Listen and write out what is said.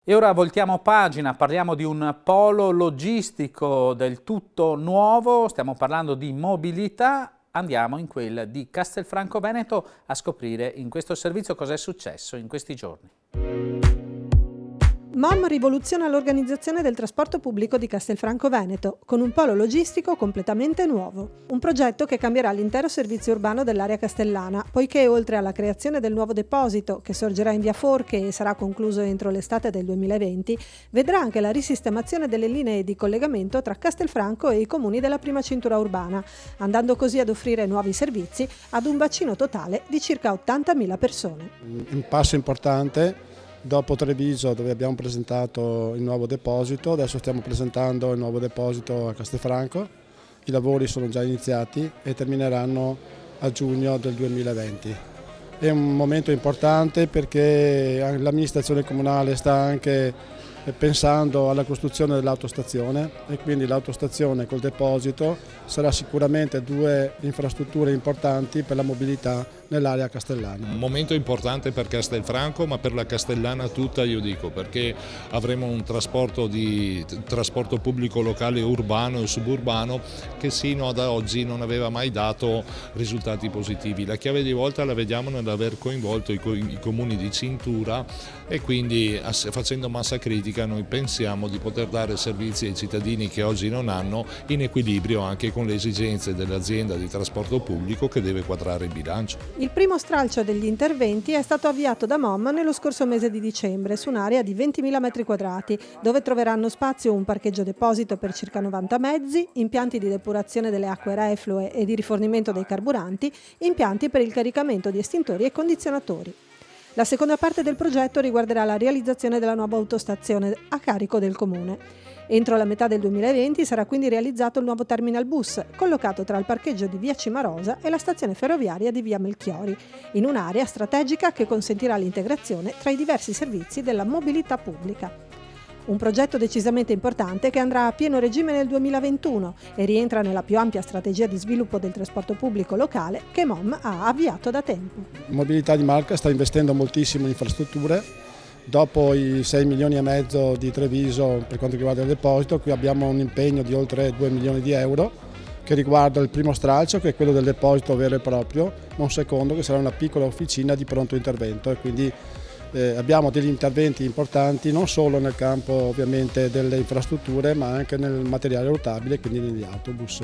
E ora voltiamo pagina, parliamo di un polo logistico del tutto nuovo, stiamo parlando di mobilità, andiamo in quella di Castelfranco Veneto a scoprire in questo servizio cosa è successo in questi giorni. MOM rivoluziona l'organizzazione del trasporto pubblico di Castelfranco Veneto, con un polo logistico completamente nuovo. Un progetto che cambierà l'intero servizio urbano dell'area castellana, poiché oltre alla creazione del nuovo deposito, che sorgerà in via Forche e sarà concluso entro l'estate del 2020, vedrà anche la risistemazione delle linee di collegamento tra Castelfranco e i comuni della prima cintura urbana, andando così ad offrire nuovi servizi ad un bacino totale di circa 80.000 persone. Un passo importante. Dopo Treviso, dove abbiamo presentato il nuovo deposito, adesso stiamo presentando il nuovo deposito a Castelfranco. I lavori sono già iniziati e termineranno a giugno del 2020. È un momento importante perché l'amministrazione comunale sta anche pensando alla costruzione dell'autostazione e quindi l'autostazione col deposito sarà sicuramente due infrastrutture importanti per la mobilità nell'area castellana. Un momento importante per Castelfranco, ma per la Castellana tutta, io dico, perché avremo un trasporto pubblico locale urbano e suburbano che sino ad oggi non aveva mai dato risultati positivi. La chiave di volta la vediamo nell'aver coinvolto i comuni di cintura e quindi facendo massa critica noi pensiamo di poter dare servizi ai cittadini che oggi non hanno, in equilibrio anche con le esigenze dell'azienda di trasporto pubblico che deve quadrare il bilancio. Il primo stralcio degli interventi è stato avviato da MOM nello scorso mese di dicembre su un'area di 20.000 m2, dove troveranno spazio un parcheggio deposito per circa 90 mezzi, impianti di depurazione delle acque reflue e di rifornimento dei carburanti, impianti per il caricamento di estintori e condizionatori. La seconda parte del progetto riguarderà la realizzazione della nuova autostazione a carico del Comune. Entro la metà del 2020 sarà quindi realizzato il nuovo terminal bus, collocato tra il parcheggio di via Cimarosa e la stazione ferroviaria di via Melchiori, in un'area strategica che consentirà l'integrazione tra i diversi servizi della mobilità pubblica. Un progetto decisamente importante che andrà a pieno regime nel 2021 e rientra nella più ampia strategia di sviluppo del trasporto pubblico locale che MOM ha avviato da tempo. Mobilità di Marca sta investendo moltissimo in infrastrutture. Dopo i 6 milioni e mezzo di Treviso per quanto riguarda il deposito, qui abbiamo un impegno di oltre 2 milioni di euro che riguarda il primo stralcio, che è quello del deposito vero e proprio, ma un secondo che sarà una piccola officina di pronto intervento e quindi abbiamo degli interventi importanti non solo nel campo ovviamente delle infrastrutture ma anche nel materiale rotabile, quindi negli autobus.